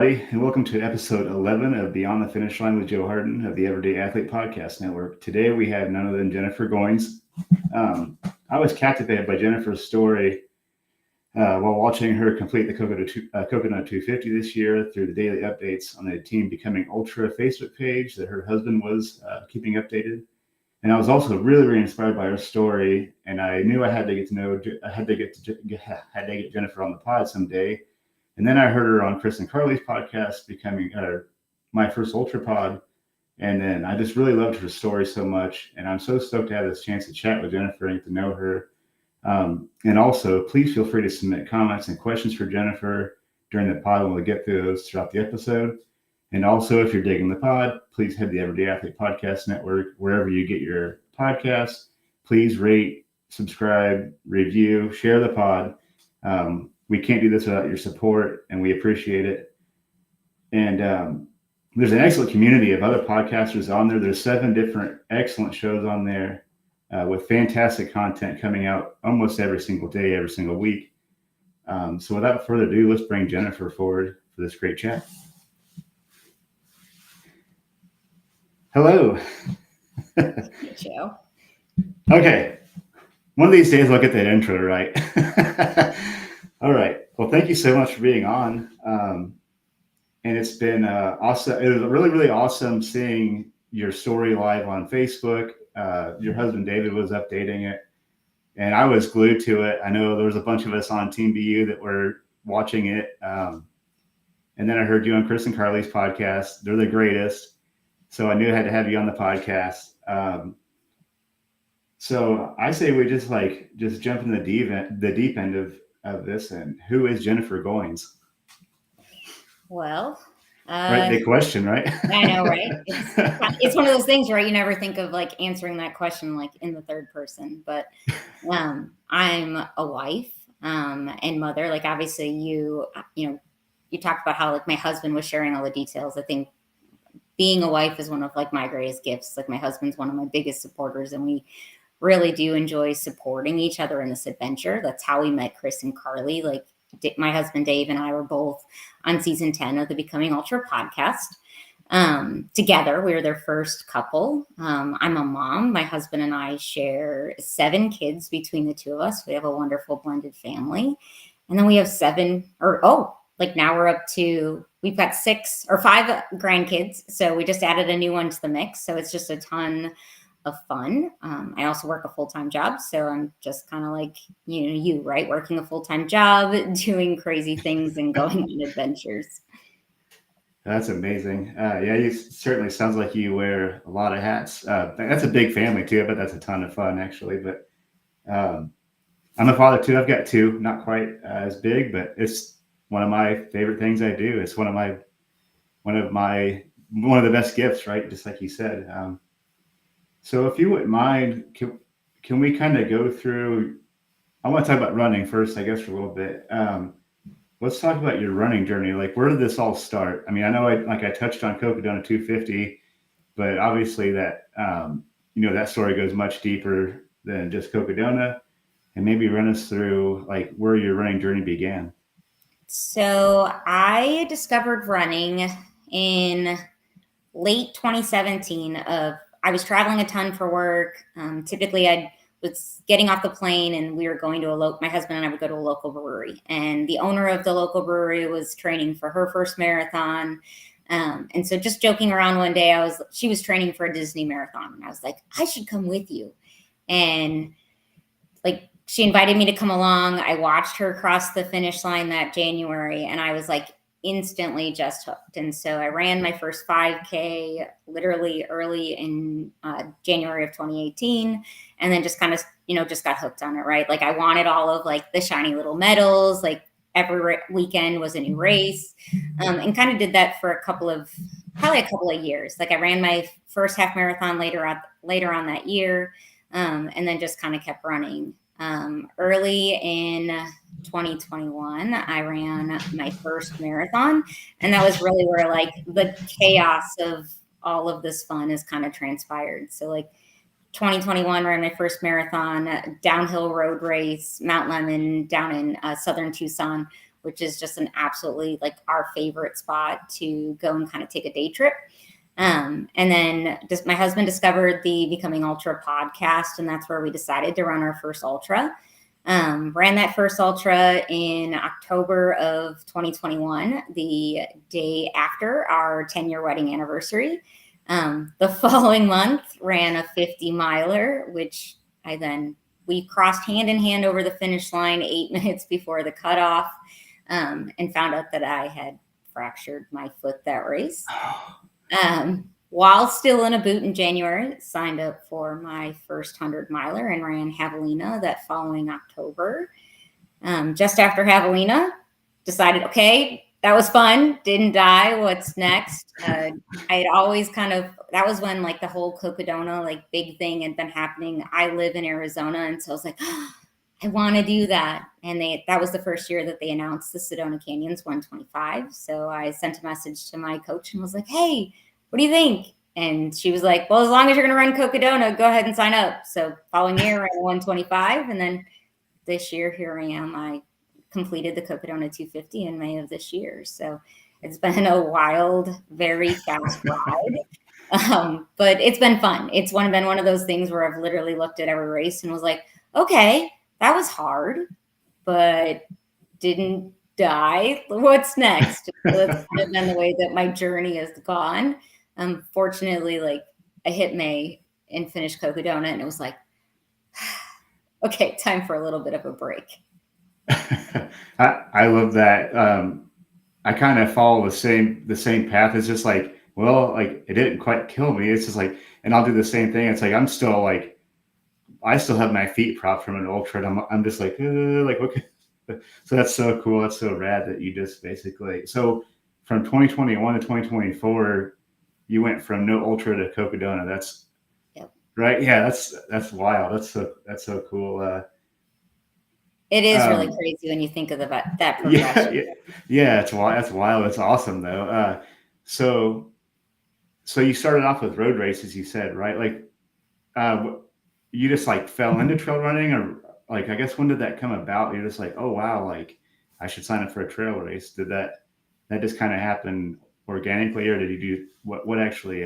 And welcome to episode 11 of Beyond the Finish Line with Joe Harden of the Everyday Athlete Podcast Network. Today we have none other than Jennifer Goins. Um, I was captivated by Jennifer's story while watching her complete the Coconut 250 this year through the daily updates on the Team Becoming Ultra Facebook page that her husband was keeping updated. And I was also really inspired by her story, and I knew I had to get to know, I had to get Jennifer on the pod someday. And then I heard her on Chris and Carly's podcast, becoming my first Ultra Pod. And then I just really loved her story so much. And I'm so stoked to have this chance to chat with Jennifer and get to know her. And also, please feel free to submit comments and questions for Jennifer during the pod, and we'll get through those throughout the episode. And also, if you're digging the pod, please head to the Everyday Athlete Podcast Network, wherever you get your podcasts. Please rate, subscribe, review, share the pod. We can't do this without your support, and we appreciate it. And there's an excellent community of other podcasters on there. There's 7 different excellent shows on there with fantastic content coming out almost every single day, every single week. So without further ado, let's bring Jennifer forward for this great chat. Hello. Hey, Joe. Okay. One of these days, I'll get that intro right. All right. Well, thank you so much for being on. And it's been awesome. It was really awesome seeing your story live on Facebook. Your husband, David, was updating it, and I was glued to it. I know there was a bunch of us on Team BU that were watching it. And then I heard you on Chris and Carly's podcast. They're the greatest. So I knew I had to have you on the podcast. So I say we just jump in the deep end of this. And who is Jennifer Goins? Well, right, big question, right? I know, right? It's one of those things, right? You never think of like answering that question like in the third person. But I'm a wife and mother. Like obviously, you talked about how like my husband was sharing all the details. I think being a wife is one of like my greatest gifts. Like my husband's one of my biggest supporters, and we really do enjoy supporting each other in this adventure. That's how we met Chris and Carly. Like my husband Dave and I were both on season 10 of the Becoming Ultra podcast together. We were their first couple. I'm a mom. My husband and I share 7 kids between the two of us. We have a wonderful blended family, and then we have we've got 6 or 5 grandkids. So we just added a new one to the mix. So it's just a ton of fun. I also work a full-time job. So I'm just kind of like, you, right? Working a full-time job, doing crazy things and going on adventures. That's amazing. Yeah, you certainly sounds like you wear a lot of hats. That's a big family too, but that's a ton of fun actually. But I'm a father too. I've got 2, not quite as big, but it's one of my favorite things I do. It's one of the best gifts, right? Just like you said. So if you wouldn't mind, can we kind of go through, I want to talk about running first, I guess, for a little bit. Let's talk about your running journey. Like, where did this all start? I mean, I know I touched on Cocodona 250, but obviously that, that story goes much deeper than just Cocodona. And maybe run us through like where your running journey began. So I discovered running in late 2017. I was traveling a ton for work. Typically, I was getting off the plane and we were going to my husband and I would go to a local brewery. And the owner of the local brewery was training for her first marathon. And so just joking around one day, she was training for a Disney marathon. And I was like, I should come with you. And like, she invited me to come along. I watched her cross the finish line that January, and I was like instantly just hooked. And so I ran my first 5K literally early in January of 2018, and then just kind of, just got hooked on it, right? Like I wanted all of like the shiny little medals, like every weekend was a new race, and kind of did that for probably a couple of years. Like I ran my first half marathon later on that year, and then just kind of kept running. Early in 2021, I ran my first marathon, and that was really where like the chaos of all of this fun is kind of transpired. So like 2021 ran my first marathon, downhill road race, Mount Lemmon down in southern Tucson, which is just an absolutely like our favorite spot to go and kind of take a day trip. And then just my husband discovered the Becoming Ultra podcast, and that's where we decided to run our first ultra. Ran that first ultra in October of 2021, the day after our 10-year wedding anniversary. The following month ran a 50 miler, which we crossed hand in hand over the finish line 8 minutes before the cutoff, and found out that I had fractured my foot that race. While still in a boot in January, signed up for my first 100 miler and ran Javelina that following October. Just after Javelina, decided, okay, that was fun. Didn't die. What's next? I had always that was when like the whole Cocodona like big thing had been happening. I live in Arizona, and so I was like, oh, I want to do that. And that was the first year that they announced the Sedona Canyons 125. So I sent a message to my coach and was like, hey, what do you think? And she was like, well, as long as you're going to run Cocodona, go ahead and sign up. So following year, I ran 125. And then this year, here I am. I completed the Cocodona 250 in May of this year. So it's been a wild, very fast ride. But it's been fun. It's been one of those things where I've literally looked at every race and was like, okay, that was hard, but didn't die. What's next? That's been the way that my journey has gone. Fortunately, like I hit May and finished Cocodona, and it was like, okay, time for a little bit of a break. I love that. I kind of follow the same path. It's just like, well, like it didn't quite kill me. It's just like, and I'll do the same thing. It's like I'm still like, I still have my feet propped from an ultra, and I'm just like okay. So that's so cool. That's so rad that you just basically so from 2021 to 2024. You went from no ultra to Cocodona. That's yep. Right. Yeah, that's wild. That's so cool. It is really crazy when you think of that progression. Yeah. It's wild. That's wild. It's awesome though. So you started off with road races, you said, right? Like, you just like fell into trail running, or like, I guess when did that come about? You're just like, oh wow, like I should sign up for a trail race. Did that just kind of happen organically, or did you do what actually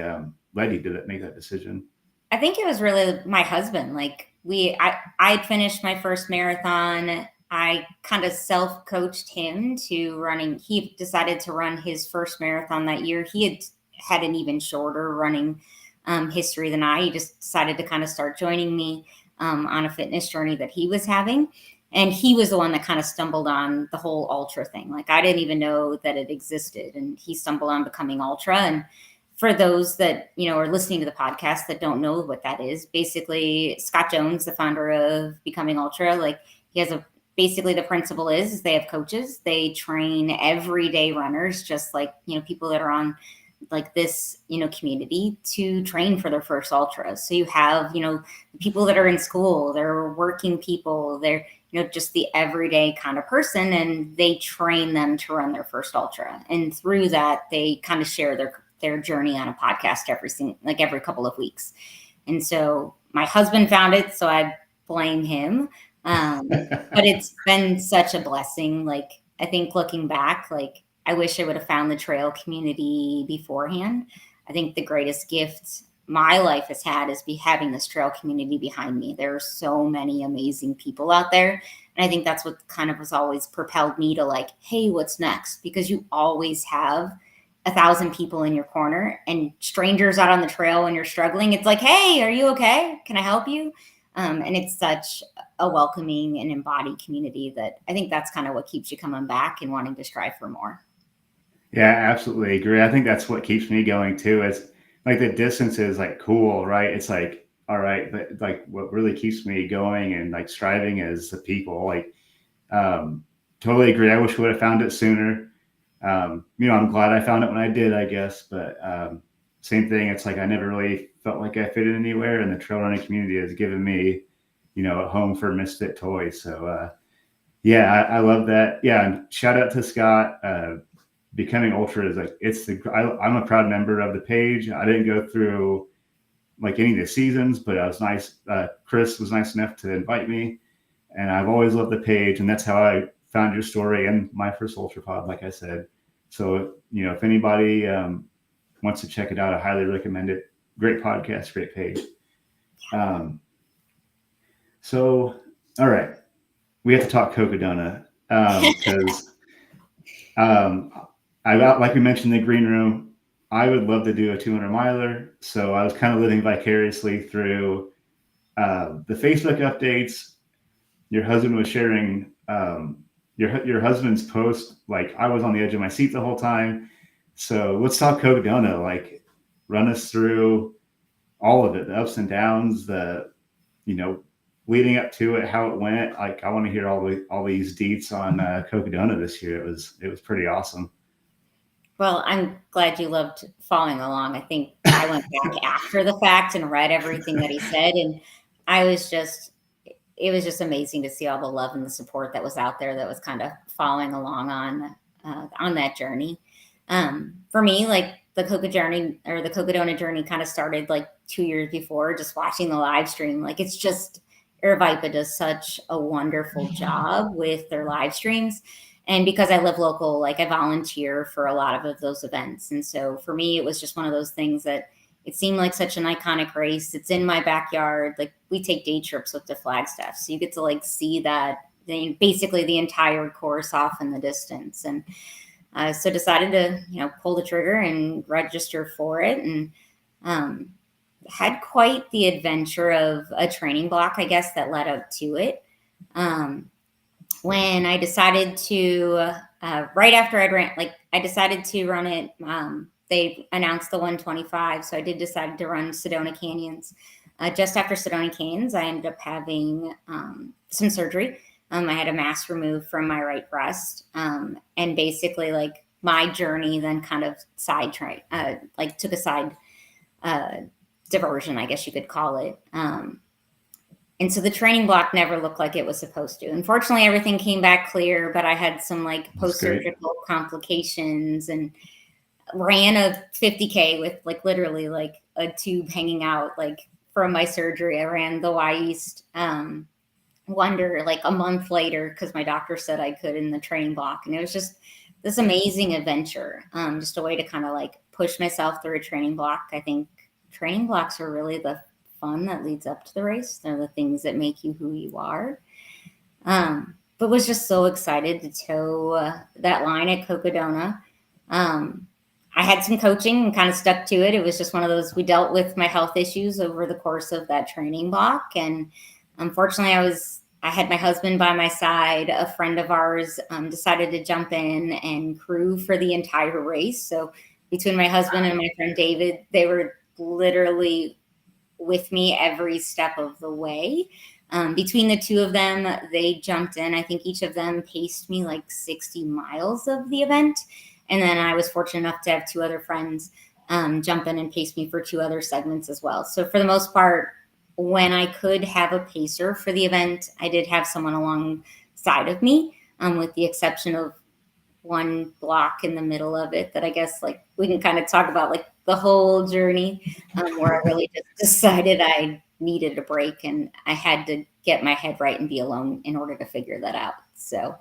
led you to make that decision? I think it was really my husband. Like I'd finished my first marathon. I kind of self-coached him to running. He decided to run his first marathon that year. He had an even shorter running history than I. He just decided to kind of start joining me on a fitness journey that he was having. And he was the one that kind of stumbled on the whole ultra thing. Like I didn't even know that it existed, and he stumbled on Becoming Ultra. And for those that, are listening to the podcast that don't know what that is, basically Scott Jones, the founder of Becoming Ultra, like he has basically the principle is they have coaches. They train everyday runners, just like, people that are on like this, community to train for their first ultra. So you have, people that are in school, they're working people, they're, just the everyday kind of person, and they train them to run their first ultra. And through that, they kind of share their journey on a podcast every couple of weeks. And so my husband found it, so I blame him. But it's been such a blessing. Like, I think looking back, like, I wish I would have found the trail community beforehand. I think the greatest gift my life has had is having this trail community behind me. There are so many amazing people out there. And I think that's what kind of has always propelled me to like, hey, what's next? Because you always have 1,000 people in your corner, and strangers out on the trail when you're struggling. It's like, hey, are you okay? Can I help you? And it's such a welcoming and embodied community that I think that's kind of what keeps you coming back and wanting to strive for more. Yeah, absolutely agree. I think that's what keeps me going too. Is like the distance is like cool, right? It's like, all right, but like what really keeps me going and like striving is the people. Like, totally agree. I wish we would have found it sooner. I'm glad I found it when I did, I guess. But same thing. It's like I never really felt like I fit in anywhere, and the trail running community has given me, a home for misfit toys. So yeah, I love that. Yeah, and shout out to Scott. Becoming Ultra is like I'm a proud member of the page. I didn't go through like any of the seasons, but I was nice. Chris was nice enough to invite me, and I've always loved the page, and that's how I found your story and my first ultra pod, like I said. So, if anybody wants to check it out, I highly recommend it. Great podcast, great page. So, all right, we have to talk Cocodona because like we mentioned in the green room, I would love to do a 200 miler. So I was kind of living vicariously through the Facebook updates. Your husband was sharing your husband's post. Like, I was on the edge of my seat the whole time. So let's talk Cocodona. Like, run us through all of it, the ups and downs, the leading up to it, how it went. Like, I want to hear all these deets on Cocodona this year. It was pretty awesome. Well, I'm glad you loved following along. I think I went back after the fact and read everything that he said, and it was just amazing to see all the love and the support that was out there that was kind of following along on that journey. For me, like the Cocodona journey kind of started like 2 years before, just watching the live stream. Like, it's just, Aravaipa does such a wonderful job with their live streams. And because I live local, like, I volunteer for a lot of those events. And so for me, it was just one of those things that it seemed like such an iconic race. It's in my backyard. Like, we take day trips with the Flagstaff. So you get to like see that, basically the entire course off in the distance. And so decided to, pull the trigger and register for it. And had quite the adventure of a training block, I guess, that led up to it. When I decided to, right after I decided to run it, they announced the 125. So I did decide to run Sedona Canyons. Just after Sedona Canyons, I ended up having some surgery. I had a mass removed from my right breast. And basically, like, my journey then kind of took a side diversion, I guess you could call it. And so the training block never looked like it was supposed to. Unfortunately, everything came back clear, but I had some like post-surgical complications and ran a 50K with like literally like a tube hanging out like from my surgery. I ran the Y East Wonder like a month later because my doctor said I could in the training block. And it was just this amazing adventure, just a way to kind of like push myself through a training block. I think training blocks are really the fun that leads up to the race. They're the things that make you who you are. But was just so excited to toe that line at Cocodona. I had some coaching and kind of stuck to it. It was just one of those, we dealt with my health issues over the course of that training block. And unfortunately, I had my husband by my side. A friend of ours decided to jump in and crew for the entire race. So between my husband and my friend David, they were literally with me every step of the way. Between the two of them, they jumped in. I think each of them paced me like 60 miles of the event. And then I was fortunate enough to have two other friends jump in and pace me for two other segments as well. So for the most part, when I could have a pacer for the event, I did have someone alongside of me, with the exception of one block in the middle of it that I guess like we can kind of talk about like the whole journey, where I really just decided I needed a break and I had to get my head right and be alone in order to figure that out. So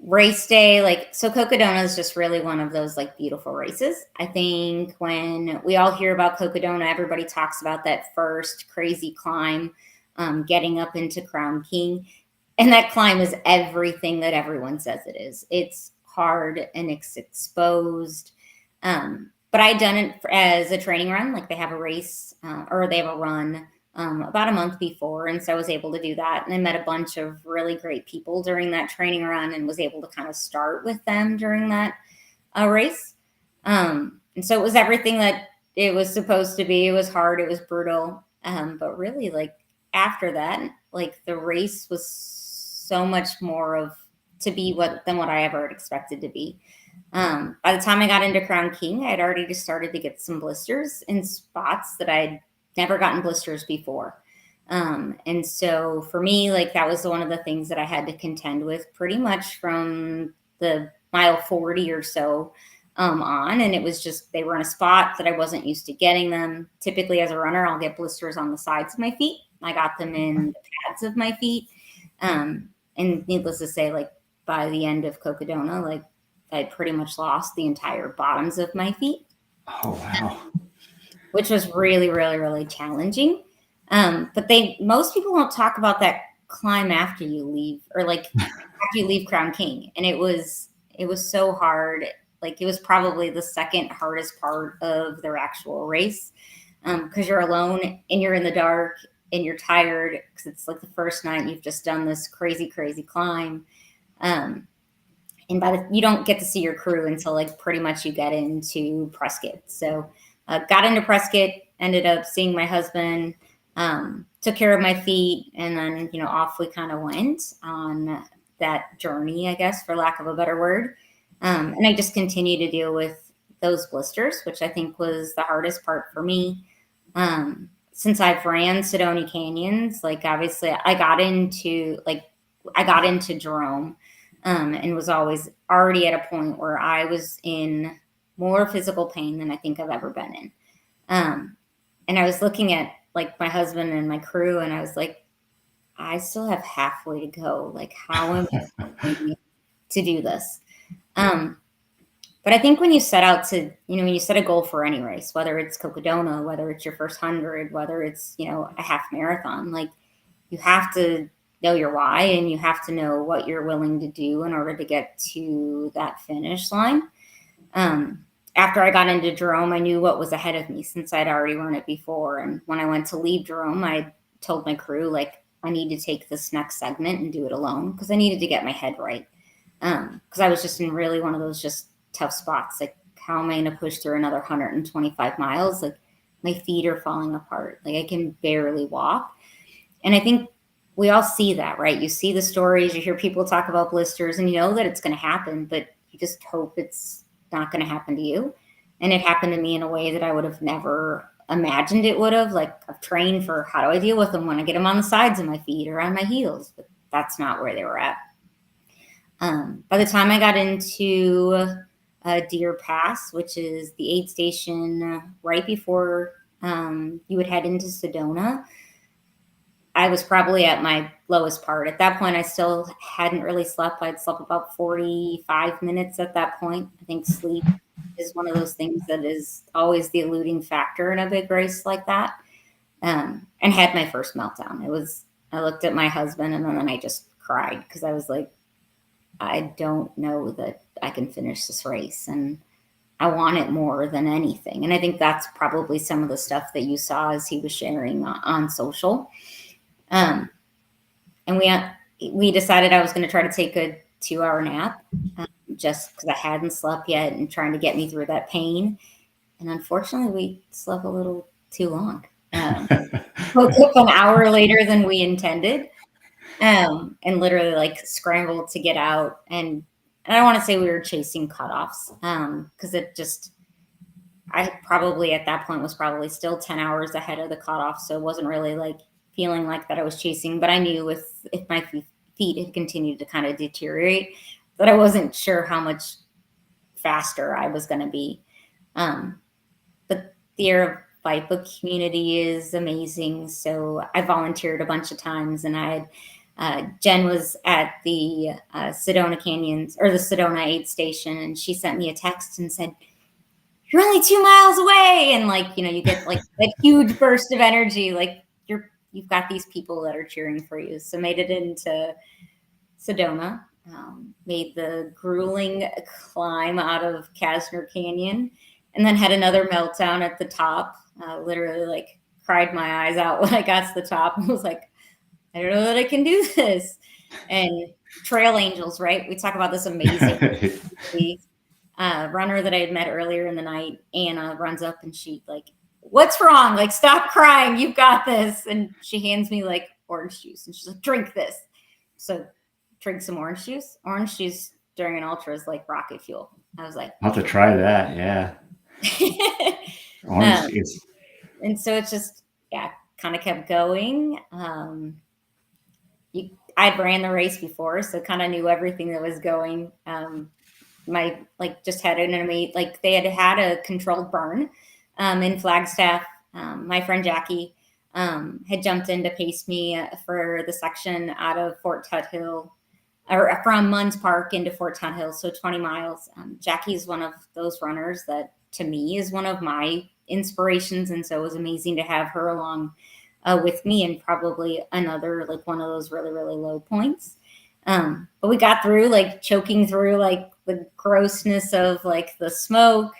race day, so Cocodona is just really one of those like beautiful races. I think when we all hear about Cocodona, everybody talks about that first crazy climb, getting up into Crown King. And that climb is everything that everyone says it is. It's hard and it's exposed. But I had done it as a training run. Like they have a race or they have a run about a month before. And so I was able to do that. And I met a bunch of really great people during that training run and was able to kind of start with them during that race. And so it was everything that it was supposed to be. It was hard. It was brutal. But really, like after that, like the race was so much more than what I ever expected to be. By the time I got into Crown King, I had already just started to get some blisters in spots that I'd never gotten blisters before. And so for me, like that was one of the things that I had to contend with pretty much from the mile 40 or so on. And it was just, they were in a spot that I wasn't used to getting them. Typically as a runner, I'll get blisters on the sides of my feet. I got them in the pads of my feet. And needless to say, like by the end of Cocodona, like I pretty much lost the entire bottoms of my feet, Oh, wow. which was really, really, really challenging. But most people don't talk about that climb after you leave, or like after you leave Crown King. And it was so hard. Like it was probably the second hardest part of their actual race, because you're alone and you're in the dark and you're tired because it's like the first night you've just done this crazy, crazy climb. Um, and you don't get to see your crew until like pretty much you get into Prescott. So got into Prescott, ended up seeing my husband, took care of my feet, and then off we kind of went on that journey, I guess, for lack of a better word. And I just continued to deal with those blisters, which I think was the hardest part for me. Since I've ran Sedona Canyons, like obviously I got into Jerome, and was always already at a point where I was in more physical pain than I think I've ever been in. And I was looking at like my husband and my crew, and I was like, I still have halfway to go. Like, how am I going to do this? But I think when you set out to, when you set a goal for any race, whether it's Cocodona, whether it's your first 100, whether it's, a half marathon, like you have to know your why, and you have to know what you're willing to do in order to get to that finish line. After I got into Jerome, I knew what was ahead of me since I'd already run it before. And when I went to leave Jerome, I told my crew, like, I need to take this next segment and do it alone because I needed to get my head right. Because I was just in really one of those just tough spots. Like, how am I going to push through another 125 miles? Like, my feet are falling apart. Like, I can barely walk. And I think we all see that, right? You see the stories, you hear people talk about blisters, and you know that it's going to happen, but you just hope it's not going to happen to you. And it happened to me in a way that I would have never imagined it would have. Like, I've trained for how do I deal with them when I get them on the sides of my feet or on my heels, but that's not where they were at. By the time I got into Deer Pass, which is the aid station right before you would head into Sedona, I was probably at my lowest part. At that point, I still hadn't really slept. I'd slept about 45 minutes at that point. I think sleep is one of those things that is always the eluding factor in a big race like that. And had my first meltdown. I looked at my husband, and then I just cried because I was like, I don't know that I can finish this race, and I want it more than anything. And I think that's probably some of the stuff that you saw as he was sharing on social. And we decided I was going to try to take a 2-hour nap, just because I hadn't slept yet and trying to get me through that pain. And unfortunately, we slept a little too long. Woke up an hour later than we intended, and literally like scrambled to get out. And I don't want to say we were chasing cutoffs, because I probably at that point was probably still 10 hours ahead of the cutoff. So it wasn't really like feeling like that I was chasing, but I knew if my feet had continued to kind of deteriorate, that I wasn't sure how much faster I was going to be. But the Air Bike Book community is amazing. So I volunteered a bunch of times, and Jen was at the Sedona Canyons, or the Sedona aid station, and she sent me a text and said, "You're only 2 miles away." And you get like that huge burst of energy. Like you've got these people that are cheering for you. So made it into Sedona, made the grueling climb out of Kasner Canyon, and then had another meltdown at the top. Literally like cried my eyes out when I got to the top and was like, I don't know that I can do this. And trail angels, right? We talk about this amazing runner that I had met earlier in the night. Anna runs up and she like, "What's wrong? Like, stop crying. You've got this." And she hands me like orange juice, and she's like, "Drink this." So drink some orange juice. Orange juice during an ultra is like rocket fuel. I was like, I'll have to try that. Yeah. Orange juice. And so it's just, kind of kept going. I'd ran the race before, so kind of knew everything that was going. Just had an amazing, they had a controlled burn in Flagstaff. My friend Jackie had jumped in to pace me for the section out of Fort Tuthill, or from Munns Park into Fort Tuthill, so 20 miles. Jackie's one of those runners that to me is one of my inspirations, and so it was amazing to have her along with me, and probably another like one of those really, really low points. But we got through, like choking through like the grossness of like the smoke,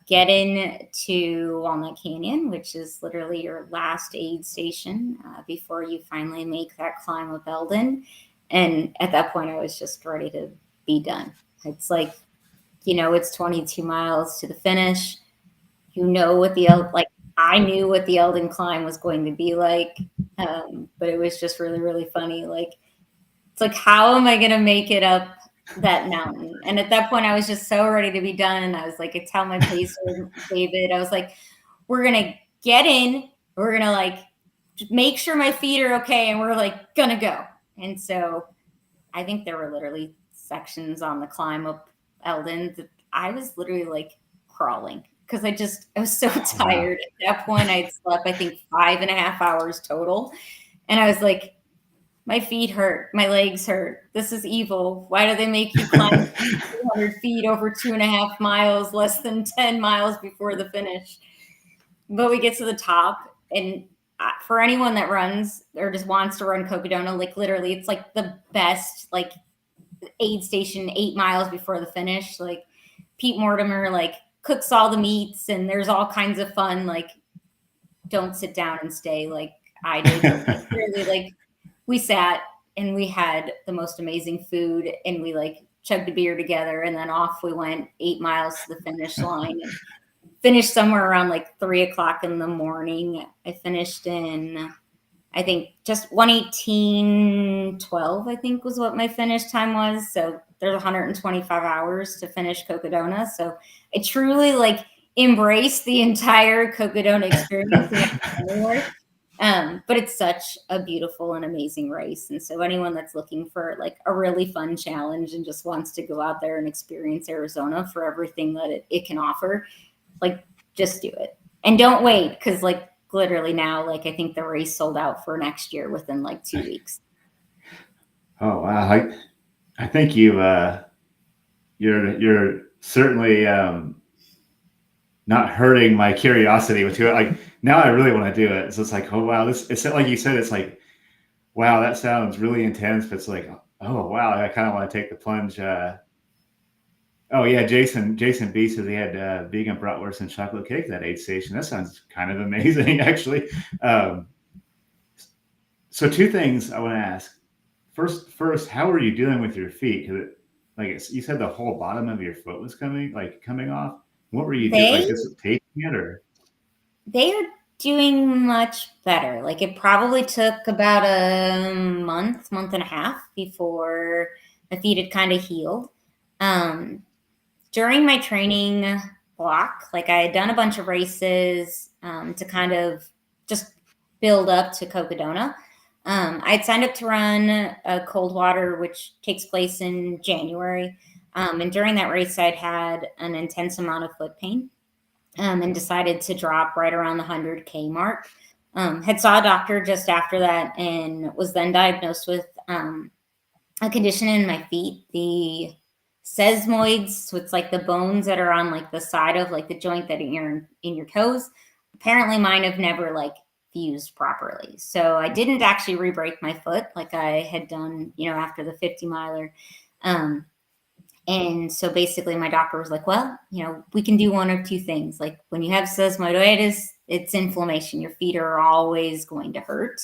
getting to Walnut Canyon, which is literally your last aid station before you finally make that climb up Eldon. And at that point, I was just ready to be done. It's like, it's 22 miles to the finish. What like I knew what the Eldon climb was going to be like, but it was just really, really funny. Like, it's like, how am I going to make it up that mountain? And at that point, I was just so ready to be done. And I was like, I tell my pacer, David, I was like, we're going to get in. We're going to like make sure my feet are okay. And we're like, going to go. And so I think there were literally sections on the climb up Eldon that I was literally like crawling because I was so tired. At that point, I'd slept, I think, 5.5 hours total. And I was like, my feet hurt. My legs hurt. This is evil. Why do they make you climb 200 feet over 2.5 miles, less than 10 miles before the finish? But we get to the top, and for anyone that runs or just wants to run Cocodona, like literally, it's like the best like aid station 8 miles before the finish. Like Pete Mortimer like cooks all the meats, and there's all kinds of fun. Like, don't sit down and stay like I did. Literally, like we sat and we had the most amazing food, and we like chugged a beer together, and then off we went 8 miles to the finish line. And finished somewhere around like 3:00 in the morning. I finished in, I think, just 1:18:12, I think was what my finish time was. So there's 125 hours to finish Cocodona. So I truly like embraced the entire Cocodona experience. But it's such a beautiful and amazing race. And so anyone that's looking for like a really fun challenge and just wants to go out there and experience Arizona for everything that it can offer, like just do it. And don't wait, because like literally now, like I think the race sold out for next year within like 2 weeks. Oh wow. I think you're certainly not hurting my curiosity with it. Like now I really want to do it. So it's like, oh wow, it's like you said, it's like, wow, that sounds really intense, but it's like, oh wow, I kind of want to take the plunge. Oh yeah, Jason B says he had vegan bratwurst and chocolate cake that aid station. That sounds kind of amazing, actually. So two things I want to ask. First, how are you dealing with your feet? Because you said the whole bottom of your foot was coming off. What were you doing? Like just taking it, or? They are doing much better. Like it probably took about a month and a half before my feet had kind of healed. During my training block, like I had done a bunch of races to kind of just build up to Cocodona. I had signed up to run a Coldwater, which takes place in January. And during that race, I'd had an intense amount of foot pain and decided to drop right around the 100K mark. Had saw a doctor just after that and was then diagnosed with a condition in my feet, the sesamoids. So it's like the bones that are on like the side of like the joint that are in your toes. Apparently mine have never like fused properly. So I didn't actually re-break my foot like I had done, after the 50 miler. And so basically my doctor was like, well, we can do one of two things. Like when you have sesamoiditis, it's inflammation. Your feet are always going to hurt.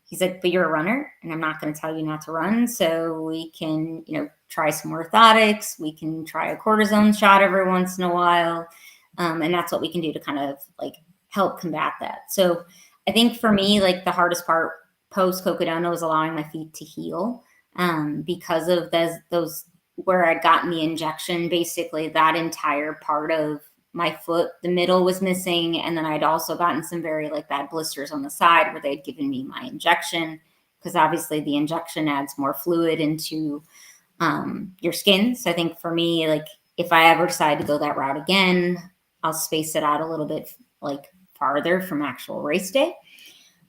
He's like, but you're a runner and I'm not going to tell you not to run. So we can, try some orthotics. We can try a cortisone shot every once in a while. And that's what we can do to kind of like help combat that. So I think for me, like the hardest part post Cocodona was allowing my feet to heal because of those where I'd gotten the injection. Basically that entire part of my foot, the middle was missing. And then I'd also gotten some very like bad blisters on the side where they'd given me my injection, because obviously the injection adds more fluid into your skin. So I think for me, like if I ever decide to go that route again, I'll space it out a little bit like farther from actual race day.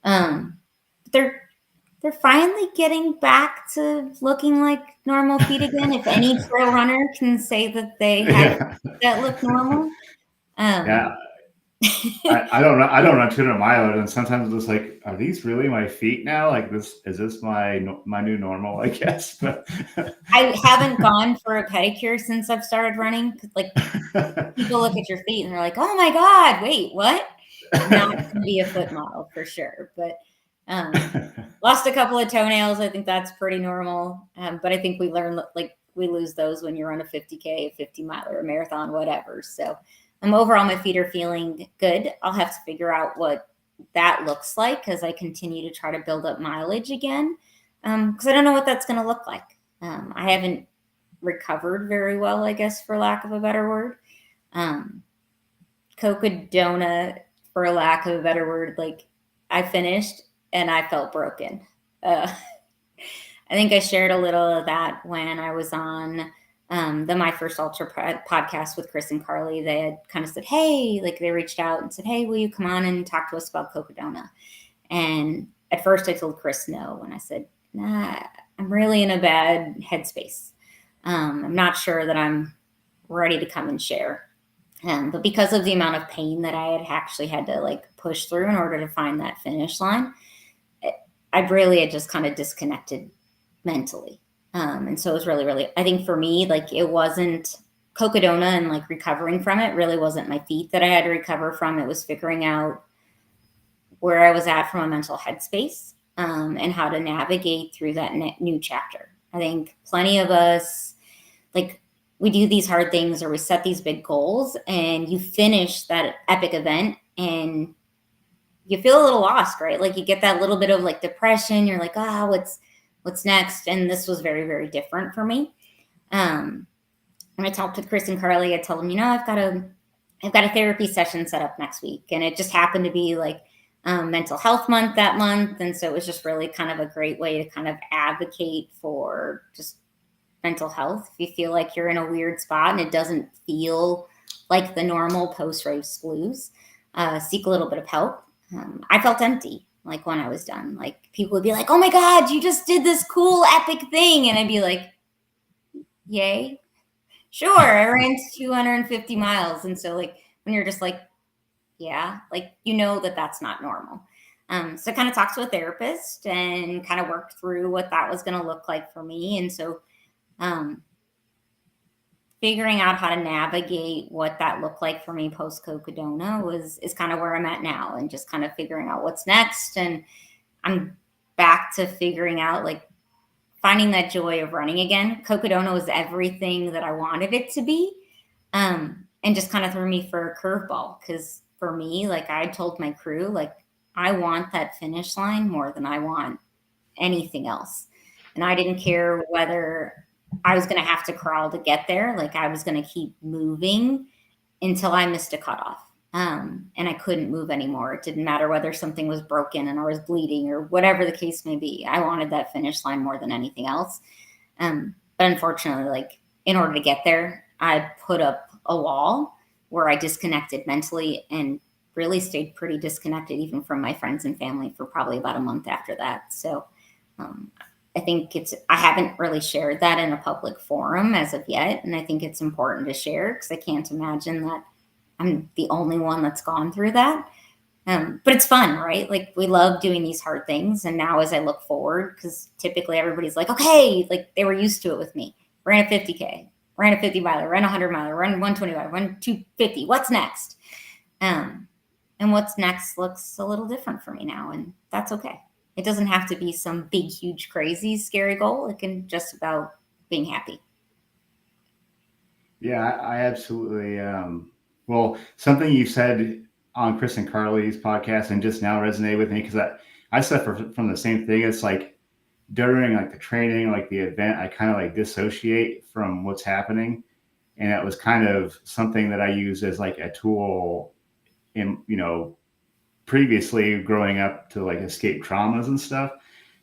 They're finally getting back to looking like normal feet again. If any trail runner can say that they have that look normal. Yeah. I don't know. I don't run 200 miles, and sometimes I'm just like, are these really my feet now? Like, is this my new normal? I guess. But I haven't gone for a pedicure since I've started running. Like, people look at your feet and they're like, "Oh my God, wait, what?" Not to be a foot model for sure, but lost a couple of toenails. I think that's pretty normal. But I think we learn, like, we lose those when you run a 50K, a 50 mile, or a marathon, whatever. So overall, my feet are feeling good. I'll have to figure out what that looks like as I continue to try to build up mileage again, because I don't know what that's going to look like. I haven't recovered very well, I guess, for lack of a better word. Cocodona, for lack of a better word, like, I finished and I felt broken. I think I shared a little of that when I was on the My First Ultra podcast with Chris and Carly. They had kind of said, hey, like, they reached out and said, hey, will you come on and talk to us about Cocodona? And at first I told Chris no. And I said, nah, I'm really in a bad headspace. I'm not sure that I'm ready to come and share. But because of the amount of pain that I had actually had to, like, push through in order to find that finish line, I really had just kind of disconnected mentally. And so it was really, really, I think for me, like, it wasn't Cocodona and, like, recovering from it really wasn't my feet that I had to recover from. It was figuring out where I was at from a mental headspace, and how to navigate through that new chapter. I think plenty of us, like, we do these hard things or we set these big goals and you finish that epic event and you feel a little lost, right? Like, you get that little bit of, like, depression. You're like, what's next? And this was very, very different for me. When I talked with Chris and Carly, I told them, I've got a therapy session set up next week. And it just happened to be, like, mental health month that month. And so it was just really kind of a great way to kind of advocate for just mental health. If you feel like you're in a weird spot and it doesn't feel like the normal post-race blues, seek a little bit of help. I felt empty, like, when I was done. Like, people would be like, oh my God, you just did this cool epic thing. And I'd be like, yay. Sure, I ran 250 miles. And so, like, when you're just like, yeah, like, that's not normal. So I kind of talked to a therapist and kind of worked through what that was going to look like for me. And so figuring out how to navigate what that looked like for me post Cocodona is kind of where I'm at now, and just kind of figuring out what's next. And I'm back to figuring out, like, finding that joy of running again. Cocodona was everything that I wanted it to be. And just kind of threw me for a curveball. Cause for me, like, I told my crew, like, I want that finish line more than I want anything else. And I didn't care whether I was going to have to crawl to get there. Like, I was going to keep moving until I missed a cutoff. And I couldn't move anymore. It didn't matter whether something was broken and I was bleeding or whatever the case may be. I wanted that finish line more than anything else. But unfortunately, like, in order to get there, I put up a wall where I disconnected mentally and really stayed pretty disconnected even from my friends and family for probably about a month after that. So I think I haven't really shared that in a public forum as of yet. And I think it's important to share because I can't imagine that I'm the only one that's gone through that. But it's fun, right? Like, we love doing these hard things. And now as I look forward, because typically everybody's like, okay, like, they were used to it with me. Ran a 50K, ran a 50 miler, ran a 100 miler, ran 125, ran 250. What's next? And what's next looks a little different for me now. And that's okay. It doesn't have to be some big, huge, crazy, scary goal. It can just about being happy. Yeah, I absolutely. Well, something you said on Chris and Carly's podcast and just now resonated with me, because I suffer from the same thing. It's like during, like, the training, like the event, I kind of, like, dissociate from what's happening. And that was kind of something that I used as, like, a tool in, previously growing up to, like, escape traumas and stuff.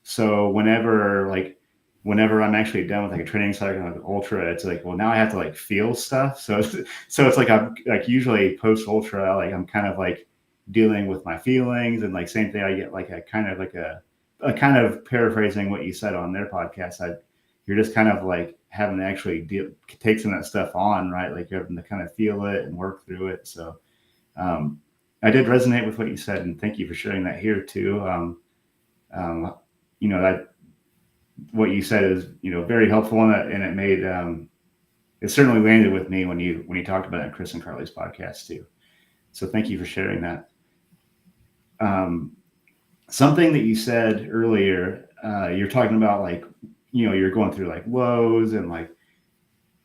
So whenever I'm actually done with, like, a training cycle, like ultra, it's like, well, now I have to, like, feel stuff. So it's like I'm, like, usually post ultra, like, I'm kind of, like, dealing with my feelings, and like same thing, I get like a kind of paraphrasing what you said on their podcast. You're just kind of like having to actually take some of that stuff on, right? Like you're having to kind of feel it and work through it. So um, I did resonate with what you said, and thank you for sharing that here too. Um, that what you said is very helpful, and it made it certainly landed with me when you talked about it in Chris and Carly's podcast too. So thank you for sharing that. Um, Something that you said earlier, you're talking about like you're going through like woes, and like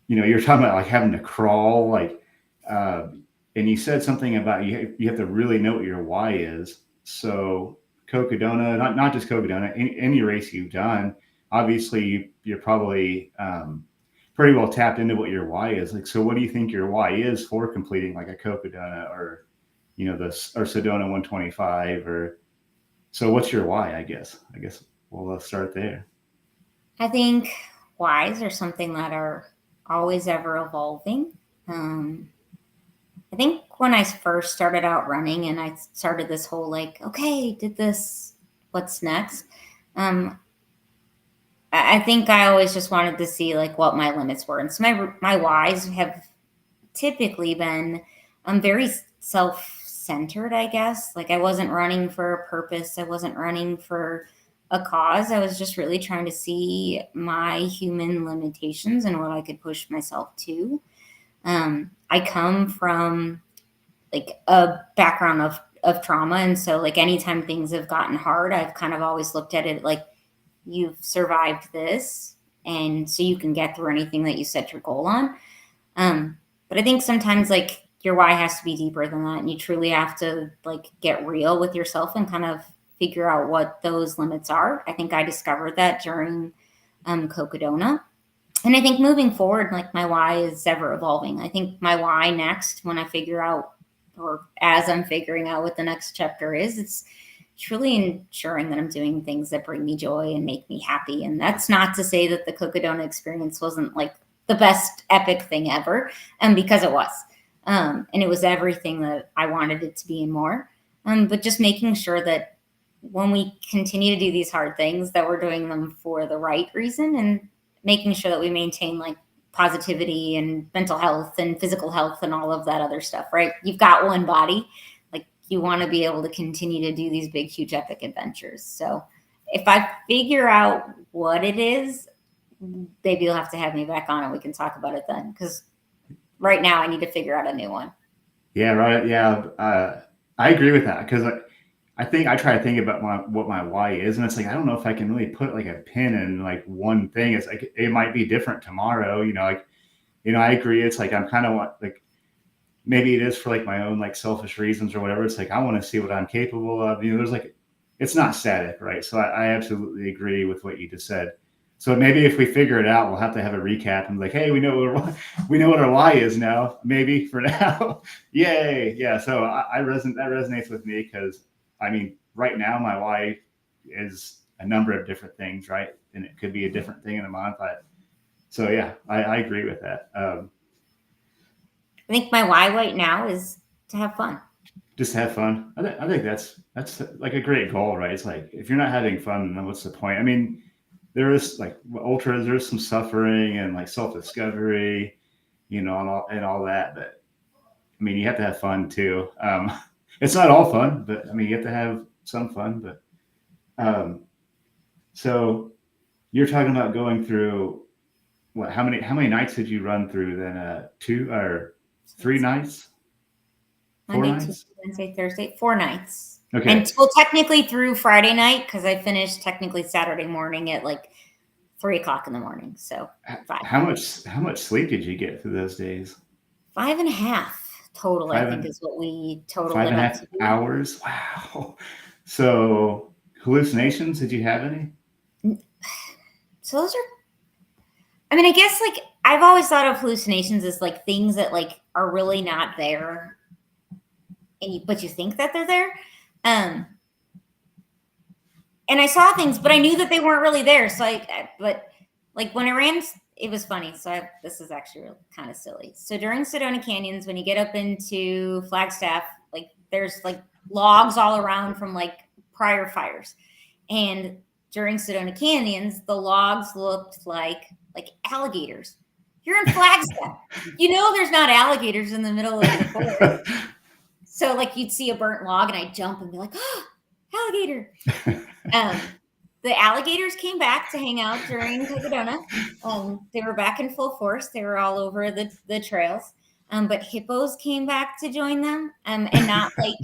you're talking about like having to crawl, like uh, and you said something about you have to really know what your why is. So Cocodona, not just Cocodona, any race you've done, obviously you're probably pretty well tapped into what your why is. Like, so what do you think your why is for completing like a Cocodona, or or Sedona 125, or so what's your why? I guess let's start there. I think whys are something that are always ever evolving. I think when I first started out running and I started this whole like, okay, did this, what's next? I think I always just wanted to see like what my limits were. And so my whys have typically been very self-centered, I guess. Like I wasn't running for a purpose. I wasn't running for a cause. I was just really trying to see my human limitations and what I could push myself to. I come from like a background of trauma. And so like anytime things have gotten hard, I've kind of always looked at it like you've survived this. And so you can get through anything that you set your goal on. But I think sometimes like your why has to be deeper than that. And you truly have to like get real with yourself and kind of figure out what those limits are. I think I discovered that during Cocodona. And I think moving forward, like my why is ever evolving. I think my why next, when I figure out, or as I'm figuring out what the next chapter is, it's truly ensuring that I'm doing things that bring me joy and make me happy. And that's not to say that the Cocodona experience wasn't like the best epic thing ever, because it was. And it was everything that I wanted it to be and more. But just making sure that when we continue to do these hard things, that we're doing them for the right reason, and making sure that we maintain like positivity and mental health and physical health and all of that other stuff, right? You've got one body. Like you want to be able to continue to do these big, huge, epic adventures. So if I figure out what it is, maybe you'll have to have me back on and we can talk about it then. Because right now I need to figure out a new one. Yeah, right. Yeah, I agree with that, because I think I try to think about what my why is, and it's like I don't know if I can really put like a pin in like one thing. It's like it might be different tomorrow. I agree. It's like I'm kind of like maybe it is for like my own like selfish reasons or whatever. It's like I want to see what I'm capable of. There's like it's not static, right? So I absolutely agree with what you just said. So maybe if we figure it out, we'll have to have a recap and be like, hey, we know what our why is now. Maybe for now, yay, yeah. So that resonates with me, because I mean, right now my why is a number of different things, right? And it could be a different thing in a month. So yeah, I agree with that. I think my why right now is to have fun. Just have fun. I think that's like a great goal, right? It's like if you're not having fun, then what's the point? I mean, there is like ultras, there's some suffering and like self-discovery, and all that. But I mean, you have to have fun too. It's not all fun, but I mean, you have to have some fun. But so you're talking about going through what? How many nights did you run through then? 2 or 3 nights? Four Monday, Tuesday, nights? Wednesday, Thursday, 4 nights. Okay. And well, technically through Friday night, because I finished technically Saturday morning at like 3 o'clock in the morning. So 5. How much sleep did you get through those days? 5.5 total, I Five think, and is what we totaled five it and a up half to. hours. Wow. So hallucinations? Did you have any? So those are, I mean, I guess like I've always thought of hallucinations as like things that like are really not there, but you think that they're there. Um, and I saw things, but I knew that they weren't really there. So but like when I ran, it was funny. So this is actually kind of silly. So during Sedona Canyons, when you get up into Flagstaff, like there's like logs all around from like prior fires. And during Sedona Canyons, the logs looked like alligators. You're in Flagstaff. There's not alligators in the middle of the forest. So like you'd see a burnt log and I'd jump and be like, oh, alligator. The alligators came back to hang out during Sedona. They were back in full force. They were all over the trails. But hippos came back to join them, and not like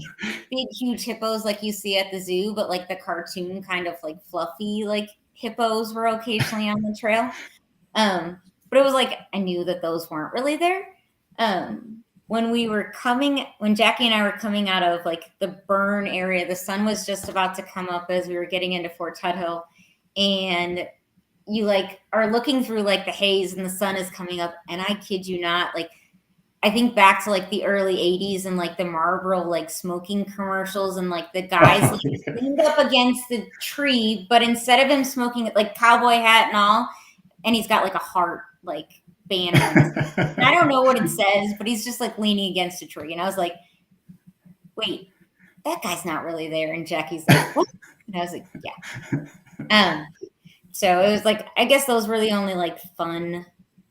big, huge hippos like you see at the zoo, but like the cartoon kind of like fluffy, like hippos were occasionally on the trail. But it was like, I knew that those weren't really there. When Jackie and I were coming out of like the burn area, the sun was just about to come up as we were getting into Fort Tuthill, and you like are looking through like the haze and the sun is coming up, and I kid you not, like I think back to like the early 80s and like the Marlboro like smoking commercials, and like the guys like leaned up against the tree, but instead of him smoking it like cowboy hat and all, and he's got like a heart like banner. And I don't know what it says, but he's just like leaning against a tree. And I was like, wait, that guy's not really there. And Jackie's like, what? And I was like, yeah. So it was like, I guess those were the only like fun.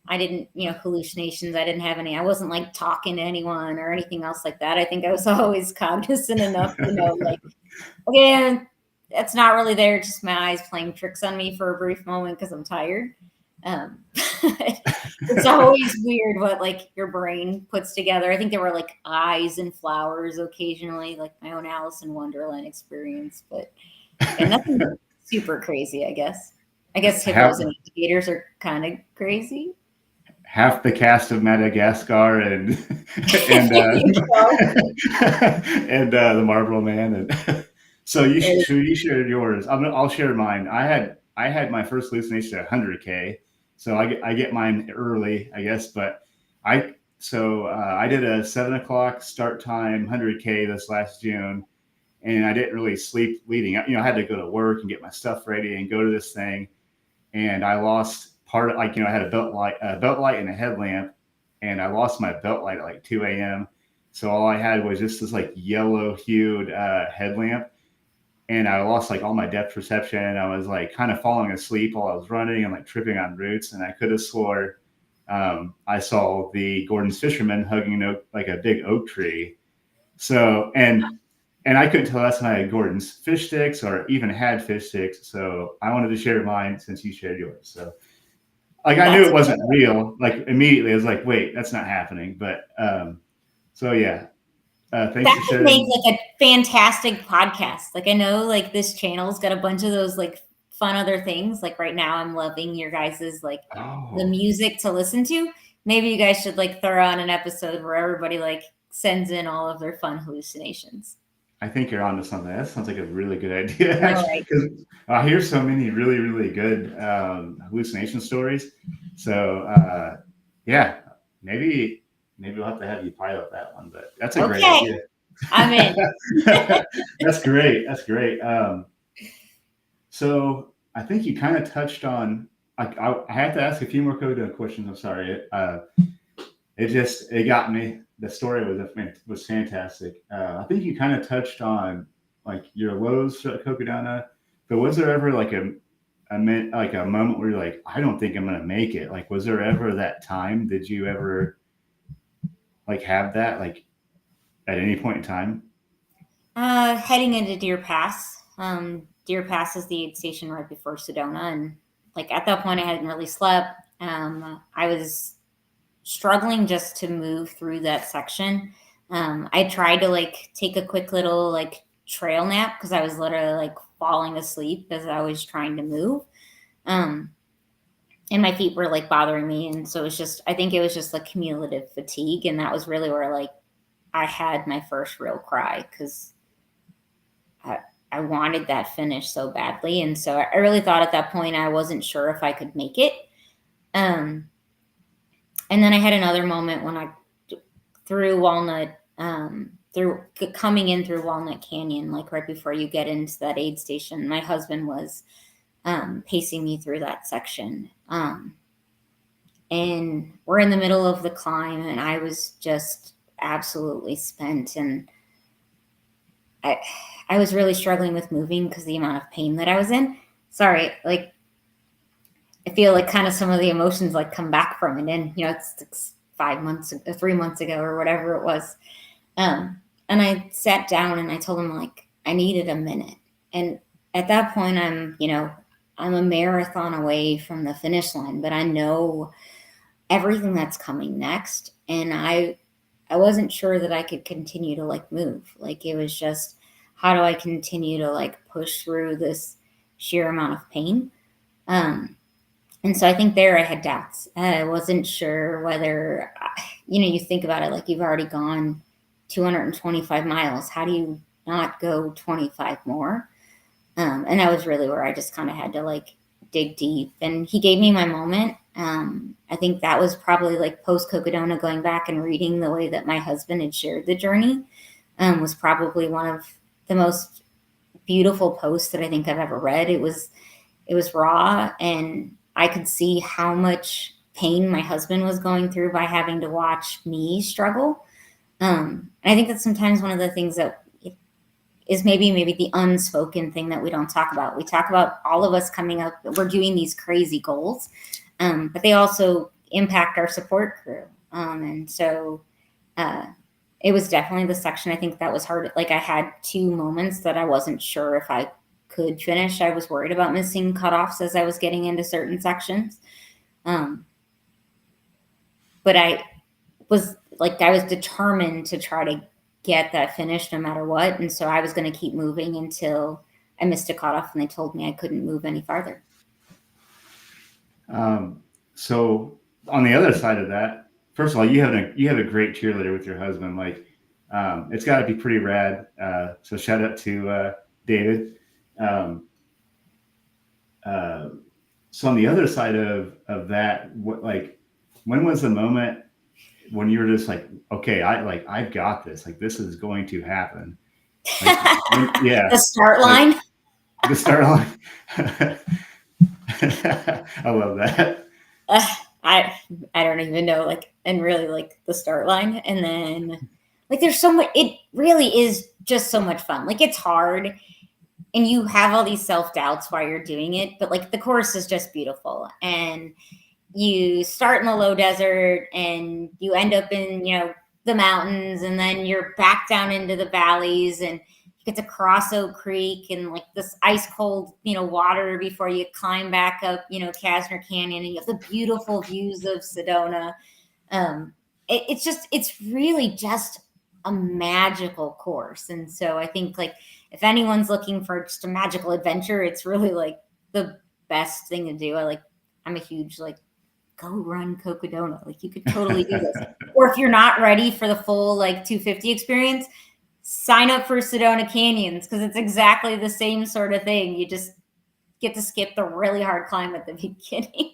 I didn't, hallucinations. I didn't have any. I wasn't like talking to anyone or anything else like that. I think I was always cognizant enough to know, like, okay, that's not really there. Just my eyes playing tricks on me for a brief moment because I'm tired. It's always weird what like your brain puts together. I think there were like eyes and flowers occasionally, like my own Alice in Wonderland experience, but nothing super crazy, I guess. Hippos and alligators are kind of crazy. Half the cast of Madagascar and the Marlboro Man. And so you shared yours. I'll share mine. I had my first hallucination at 100K. So I get mine early, I guess, but I did a 7:00 start time 100K this last June, and I didn't really sleep leading up. I had to go to work and get my stuff ready and go to this thing, and I lost part of, like, I had a belt light and a headlamp, and I lost my belt light at like 2 a.m. So all I had was just this like yellow hued headlamp. And I lost like all my depth perception. I was like kind of falling asleep while I was running and like tripping on roots. And I could have swore I saw the Goins fishermen hugging like a big oak tree. So, and I couldn't tell that's when I had Goins fish sticks or even had fish sticks. So I wanted to share mine since you shared yours. So like I knew it wasn't real. Like immediately I was like, wait, that's not happening. But so yeah. Thanks for sharing. Make like a fantastic podcast. Like I know like this channel's got a bunch of those like fun other things. Like right now I'm loving your guys's like the music to listen to. Maybe you guys should like throw on an episode where everybody like sends in all of their fun hallucinations. I think you're onto something. That sounds like a really good idea. Because I hear so many really, really good hallucination stories. So yeah, maybe we'll have to have you pilot that one, but that's a great idea. I'm in. That's great. That's great. So I think you kind of touched on, I have to ask a few more code questions. I'm sorry. It got me. The story was fantastic. I think you kind of touched on like your lows at Cocodona, but was there ever like a moment where you're like, I don't think I'm going to make it? Like, was there ever that time? Did you ever like have that like at any point in time? Heading into Deer Pass. Deer Pass is the aid station right before Sedona, and like at that point I hadn't really slept. I was struggling just to move through that section. I tried to like take a quick little like trail nap because I was literally like falling asleep as I was trying to move. And my feet were like bothering me. And so I think it was just like cumulative fatigue. And that was really where like I had my first real cry because I wanted that finish so badly. And so I really thought at that point I wasn't sure if I could make it. And then I had another moment when I through Walnut, through coming in through Walnut Canyon, like right before you get into that aid station, my husband was pacing me through that section. And we're in the middle of the climb and I was just absolutely spent. And I was really struggling with moving because the amount of pain that I was in. Sorry, like I feel like kind of some of the emotions like come back from it, and it's 5 months, 3 months ago, or whatever it was. And I sat down and I told him like I needed a minute, and at that point I'm a marathon away from the finish line, but I know everything that's coming next, and I wasn't sure that I could continue to like move. Like it was just, how do I continue to like push through this sheer amount of pain? And so I think there I had doubts. I wasn't sure whether, you think about it, like you've already gone 225 miles. How do you not go 25 more? And that was really where I just kind of had to like dig deep. And he gave me my moment. I think that was probably like post Cocodona, going back and reading the way that my husband had shared the journey, was probably one of the most beautiful posts that I think I've ever read. It was raw, and I could see how much pain my husband was going through by having to watch me struggle. And I think that's sometimes one of the things that is maybe the unspoken thing that we don't talk about. We talk about all of us coming up, we're doing these crazy goals, but they also impact our support crew. And so it was definitely the section I think that was hard. Like I had 2 moments that I wasn't sure if I could finish. I was worried about missing cutoffs as I was getting into certain sections. But I was determined to try to get that finish no matter what. And so I was going to keep moving until I missed a cutoff and they told me I couldn't move any farther. So on the other side of that, first of all, you have a great cheerleader with your husband. Like, it's got to be pretty rad. So shout out to David. So on the other side of that, when was the moment when you were just like, okay, I've got this. Like this is going to happen. Like, yeah. The start line. The start line. I love that. I don't even know, like, and really like the start line, and then like there's so much. It really is just so much fun. Like it's hard, and you have all these self-doubts while you're doing it, but like the course is just beautiful, and you start in the low desert and you end up in the mountains, and then you're back down into the valleys, and you get to cross Oak Creek and like this ice cold water before you climb back up Kasner Canyon, and you have the beautiful views of Sedona. It's really just a magical course. And so I think like if anyone's looking for just a magical adventure, it's really like the best thing to do. I'm a huge like, go run Cocodona. Like you could totally do this. Or if you're not ready for the full like 250 experience, sign up for Sedona Canyons, because it's exactly the same sort of thing. You just get to skip the really hard climb at the beginning.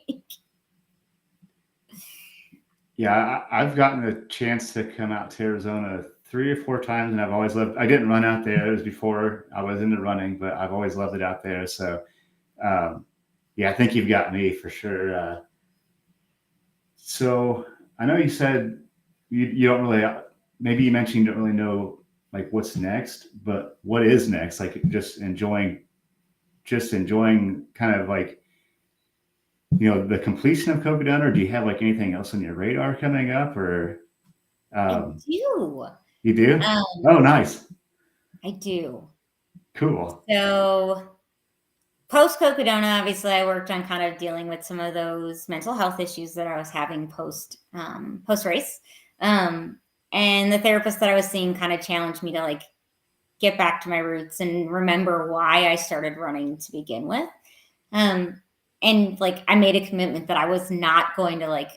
Yeah, I've gotten a chance to come out to Arizona 3 or 4 times, and I've always loved. I didn't run out there; it was before I was into running, but I've always loved it out there. So, yeah, I think you've got me for sure. So I know you said you don't really. Maybe you mentioned you don't really know like what's next, but what is next? Like just enjoying kind of like the completion of Cocodona, or do you have like anything else on your radar coming up, or I do. You do? Oh, nice. I do. Cool. So post Cocodona, obviously I worked on kind of dealing with some of those mental health issues that I was having post race. And the therapist that I was seeing kind of challenged me to like get back to my roots and remember why I started running to begin with. And like I made a commitment that I was not going to like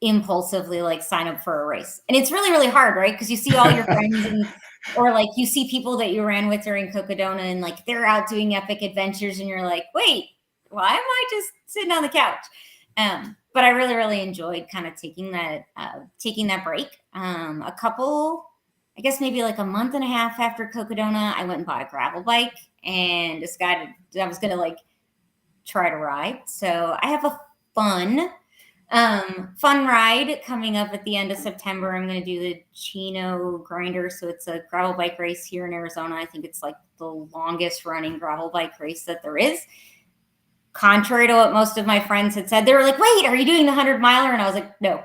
impulsively like sign up for a race. And it's really, really hard, right? Because you see all your friends or like you see people that you ran with during Cocodona, and like they're out doing epic adventures, and you're like, wait, why am I just sitting on the couch? But I really, really enjoyed kind of taking that break. A couple, I guess maybe like a month and a half after Cocodona, I went and bought a gravel bike and decided I was going to like try to ride. So I have a fun Fun ride coming up at the end of September. I'm going to do the Chino Grinder. So it's a gravel bike race here in Arizona. I think it's like the longest running gravel bike race that there is. Contrary to what most of my friends had said, they were like, wait, are you doing the 100-miler? And I was like, no,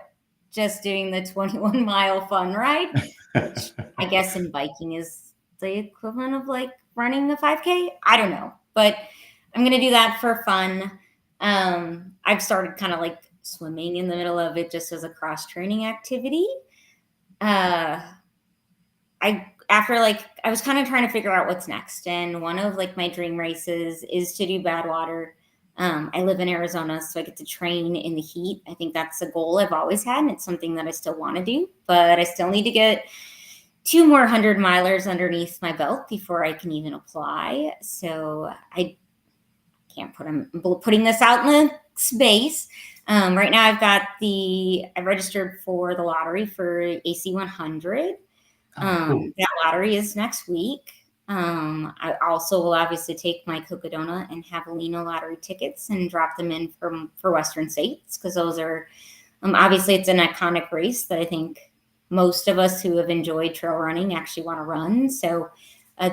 just doing the 21-mile fun ride, which I guess in biking is the equivalent of like running the 5K. I don't know, but I'm going to do that for fun. I've started kind of like swimming in the middle of it just as a cross training activity. I was kind of trying to figure out what's next. And one of like my dream races is to do Badwater. I live in Arizona, so I get to train in the heat. I think that's a goal I've always had, and it's something that I still want to do, but I still need to get 2 more 100-milers underneath my belt before I can even apply. So I can't I'm putting this out in the space. Right now I registered for the lottery for AC 100. Cool. That lottery is next week. I also will obviously take my Cocodona and Javelina lottery tickets and drop them in for Western States, because those are obviously it's an iconic race that I think most of us who have enjoyed trail running actually want to run. So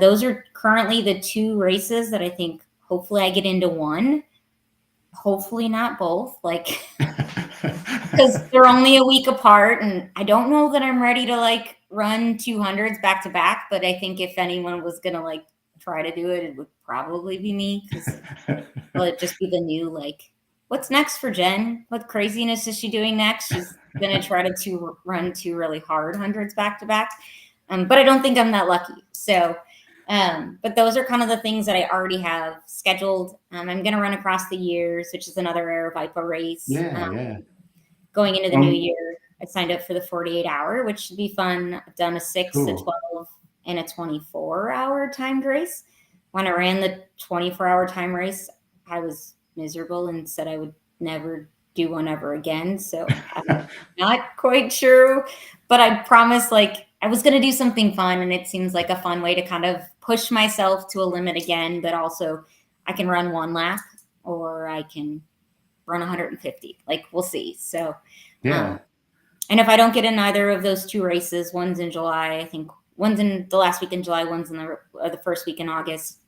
those are currently the 2 races that I think hopefully I get into one. Hopefully not both, like because they're only a week apart, and I don't know that I'm ready to like run 200s back to back. But I think if anyone was gonna like try to do it, it would probably be me, because it'd just be the new like, what's next for Jen? What craziness is she doing next? She's gonna try to run 2 really hard hundreds back to back. But I don't think I'm that lucky. So, but those are kind of the things that I already have scheduled. I'm going to run across the years, which is another Aravaipa race. Yeah. Going into the new year, I signed up for the 48-hour, which should be fun. I've done a 6, cool. a 12, and a 24-hour timed race. When I ran the 24-hour time race, I was miserable and said I would never do one ever again. So I'm not quite sure, but I promised like I was going to do something fun, and it seems like a fun way to kind of push myself to a limit again, but also I can run 1 lap or I can run 150. Like, we'll see. So, yeah. And if I don't get in either of those 2 races, one's in July, I think one's in the last week in July, one's in the first week in August.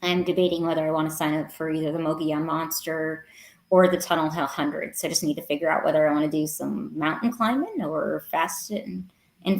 I'm debating whether I want to sign up for either the Mogollon Monster or the Tunnel Hill 100. So I just need to figure out whether I want to do some mountain climbing or fast and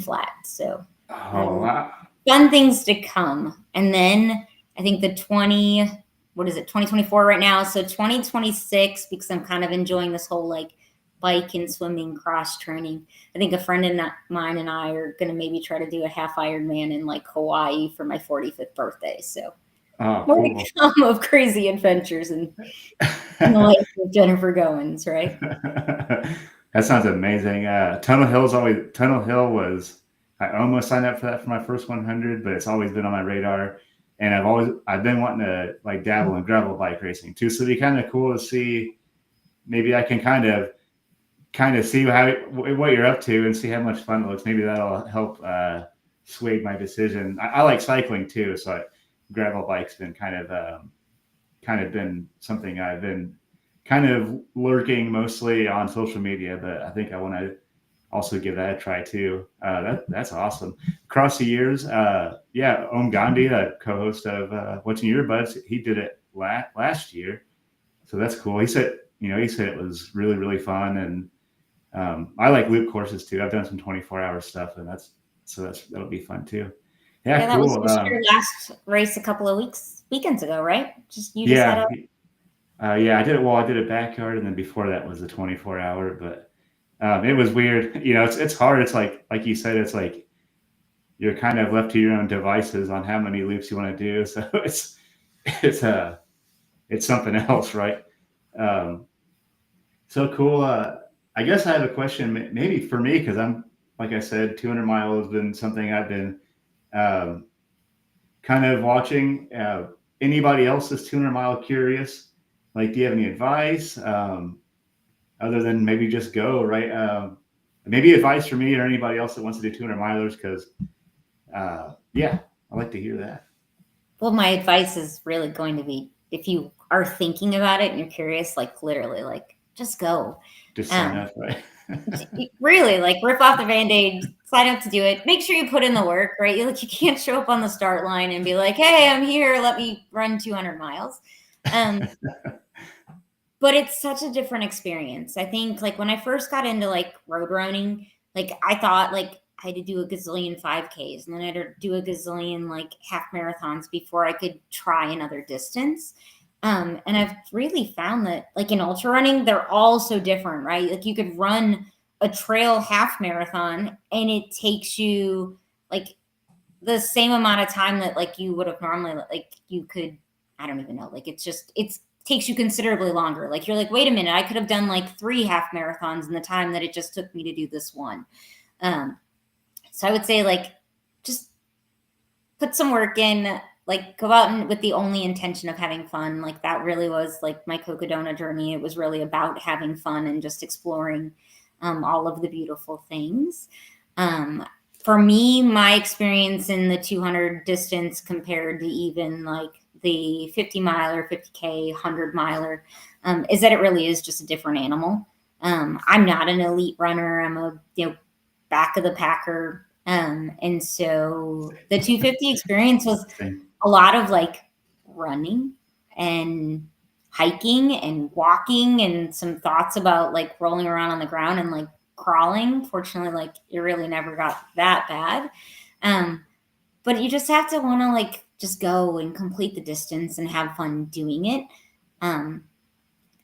flat. So wow. Fun things to come. And then I think the 2024 right now. So 2026, because I'm kind of enjoying this whole like bike and swimming cross training. I think a friend of mine and I are going to maybe try to do a half Ironman in like Hawaii for my 45th birthday. So more to come of crazy adventures in the life of Jennifer Goins, right? That sounds amazing. Tunnel Hill was, I almost signed up for that for my first 100, but it's always been on my radar. And I've been wanting to like dabble in gravel bike racing too. So it'd be kind of cool to see, maybe I can kind of see what you're up to and see how much fun it looks. Maybe that'll help sway my decision. I like cycling too. So gravel bike's been kind of been something I've been kind of lurking mostly on social media, but I think I want to also give that a try too. That's awesome. Across the years, Om Gandhi, the co-host of Watching Your Buds, he did it last year, so that's cool. He said it was really, really fun, and I like loop courses too. I've done some 24-hour stuff, and that'll be fun too. Yeah, that cool. was your last race a couple of weekends ago, right? Yeah, I did it. Well, I did a backyard, and then before that was a 24-hour, but. It was weird. It's hard. It's like you said, it's like you're kind of left to your own devices on how many loops you want to do. So it's something else, right? So cool. I guess I have a question, maybe for me, because I'm, like I said, 200 mile has been something I've been kind of watching. Anybody else is 200 mile curious? Like, do you have any advice? Other than maybe just go, right? Maybe advice for me or anybody else that wants to do 200 milers, because I'd like to hear that. Well, my advice is really going to be, if you are thinking about it and you're curious, like literally, like just go. Just sign up, right? Really, like rip off the Band-Aid, sign up to do it. Make sure you put in the work, right? You can't show up on the start line and be like, hey, I'm here, let me run 200 miles. But it's such a different experience. I think like when I first got into like road running, like I thought like I had to do a gazillion 5Ks and then I had to do a gazillion like half marathons before I could try another distance. And I've really found that like in ultra running, they're all so different, right? Like you could run a trail half marathon and it takes you like the same amount of time that like you would have normally like you could, I don't even know, like it's takes you considerably longer. Like you're like, wait a minute, I could have done like 3 half marathons in the time that it just took me to do this one. So I would say like just put some work in, like go out and with the only intention of having fun. Like that really was like my Cocodona journey. It was really about having fun and just exploring all of the beautiful things. For me, my experience in the 200 distance compared to even like the 50 miler, 50K, 100 miler is that it really is just a different animal. I'm not an elite runner. I'm a back of the packer. And so the 250 experience was a lot of like running and hiking and walking and some thoughts about like rolling around on the ground and like crawling. Fortunately, like it really never got that bad. But you just have to want to like just go and complete the distance and have fun doing it.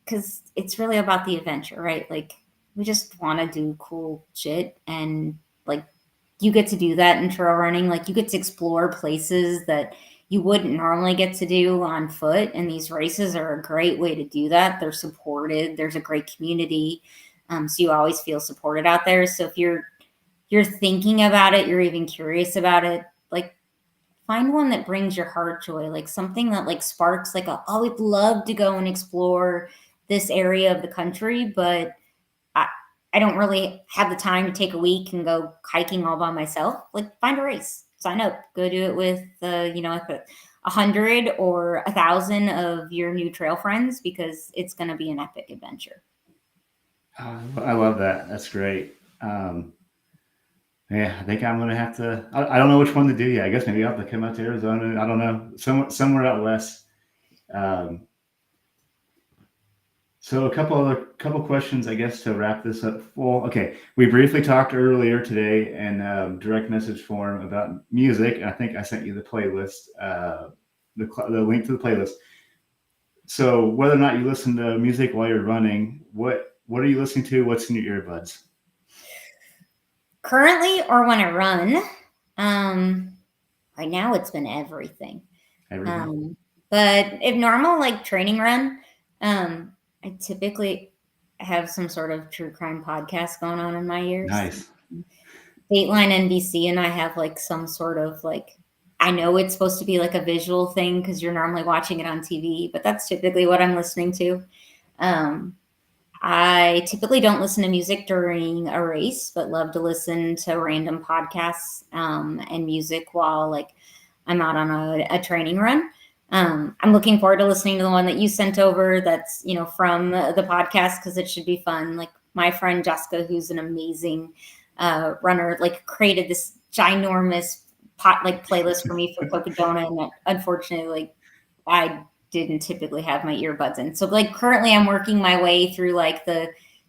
Because it's really about the adventure, right? Like we just want to do cool shit and like you get to do that in trail running. Like you get to explore places that you wouldn't normally get to do on foot. And these races are a great way to do that. They're supported. There's a great community. So you always feel supported out there. So if you're thinking about it, you're even curious about it, like find one that brings your heart joy, like something that like sparks like I would love to go and explore this area of the country, but I don't really have the time to take a week and go hiking all by myself. Like find a race, sign up, go do it with like 100 or 1,000 of your new trail friends because it's going to be an epic adventure. I love that. That's great. Yeah, I think I'm gonna have to. I don't know which one to do yet. I guess maybe I'll have to come out to Arizona. I don't know, somewhere out west. So a couple questions, I guess, to wrap this up. Well, okay, we briefly talked earlier today in direct message form about music. I think I sent you the playlist, the link to the playlist. So whether or not you listen to music while you're running, what are you listening to? What's in your earbuds? Currently, or when I run, right now it's been everything. But if normal, like training run, I typically have some sort of true crime podcast going on in my ears. Nice. Dateline NBC and I have like some sort of like, I know it's supposed to be like a visual thing because you're normally watching it on TV, but that's typically what I'm listening to. I typically don't listen to music during a race, but love to listen to random podcasts and music while like I'm out on a training run. I'm looking forward to listening to the one that you sent over that's, from the podcast because it should be fun. Like my friend Jessica, who's an amazing runner, like created this ginormous playlist for me for Cocodona. And unfortunately, like I didn't typically have my earbuds in. So like currently I'm working my way through like the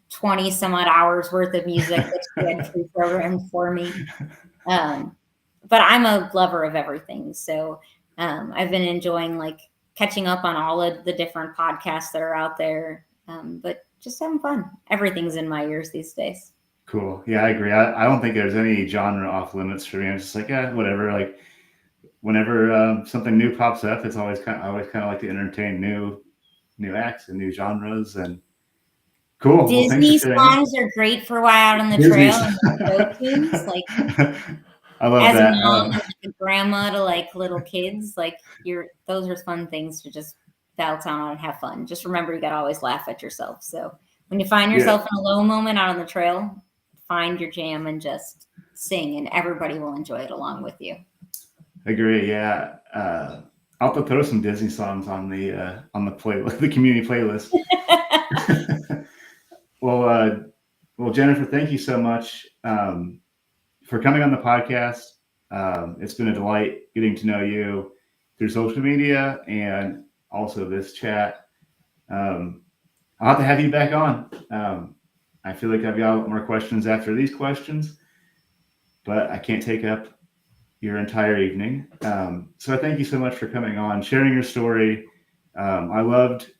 20 some odd hours worth of music that she had pre-programmed for me. But I'm a lover of everything. So I've been enjoying like catching up on all of the different podcasts that are out there. But just having fun. Everything's in my ears these days. Cool. Yeah, I agree. I don't think there's any genre off limits for me. I'm just like, yeah, whatever. Like whenever something new pops up, it's always kind of like to entertain new acts and new genres and cool. Disney songs are great for a while out on the trail. And tunes, like I love as that. a mom, like a grandma to like little kids, like those are fun things to just belt on and have fun. Just remember, you gotta always laugh at yourself. So when you find yourself in a low moment out on the trail, find your jam and just sing, and everybody will enjoy it along with you. Agree. Yeah. I'll have to throw some Disney songs on the playlist, the community playlist. Well, Jennifer, thank you so much for coming on the podcast. It's been a delight getting to know you through social media and also this chat. I'll have to have you back on. I feel like I've got more questions after these questions, but I can't take up your entire evening. So I thank you so much for coming on, sharing your story. I loved,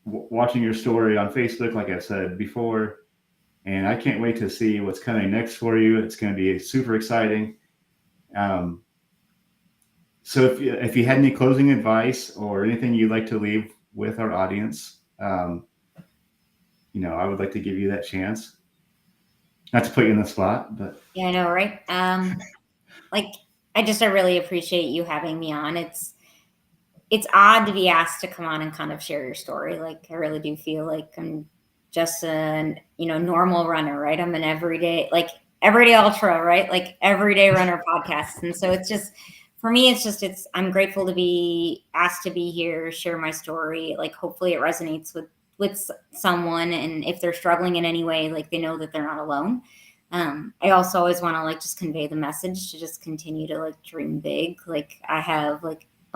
watching your story on Facebook, like I said before, and I can't wait to see what's coming next for you. It's going to be super exciting. Um, so if you had any closing advice or anything you'd like to leave with our audience, I would like to give you that chance. Not to put you in the spot, but Yeah, I know, right? Like I really appreciate you having me on. It's odd to be asked to come on and kind of share your story. Like I really do feel like I'm just a normal runner, right? I'm an everyday ultra, right? Like everyday runner podcast. And so it's just for me, I'm grateful to be asked to be here, share my story. Like hopefully it resonates with someone, and if they're struggling in any way, like they know that they're not alone. I also always want to just convey the message to just continue to dream big. Like I have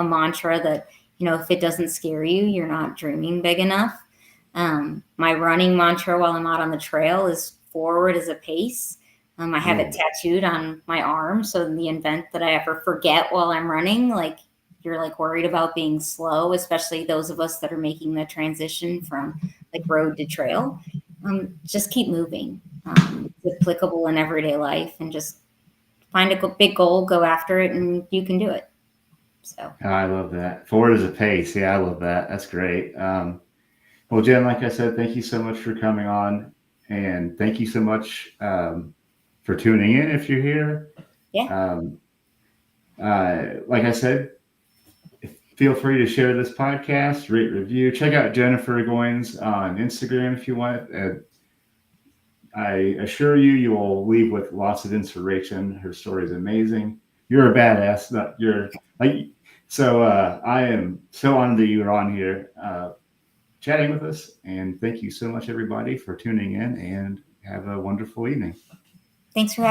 a mantra that, if it doesn't scare you, you're not dreaming big enough. My running mantra while I'm out on the trail is forward is a pace. I have it tattooed on my arm. So in the event that I ever forget while I'm running, you're worried about being slow, especially those of us that are making the transition from road to trail. Just keep moving. It's applicable in everyday life, and just find a big goal, go after it, and you can do it. So I love that. Forward is a pace. Yeah, I love that. That's great. Well, Jen, like I said, thank you so much for coming on, and thank you so much for tuning in. If you're here, yeah, like I said, feel free to share this podcast, rate, review. Check out Jennifer Goins on Instagram if you want. I assure you, you will leave with lots of inspiration. Her story is amazing. You're a badass. You're like so. I am so honored that you were on here chatting with us, and thank you so much, everybody, for tuning in. And have a wonderful evening. Thanks for having me.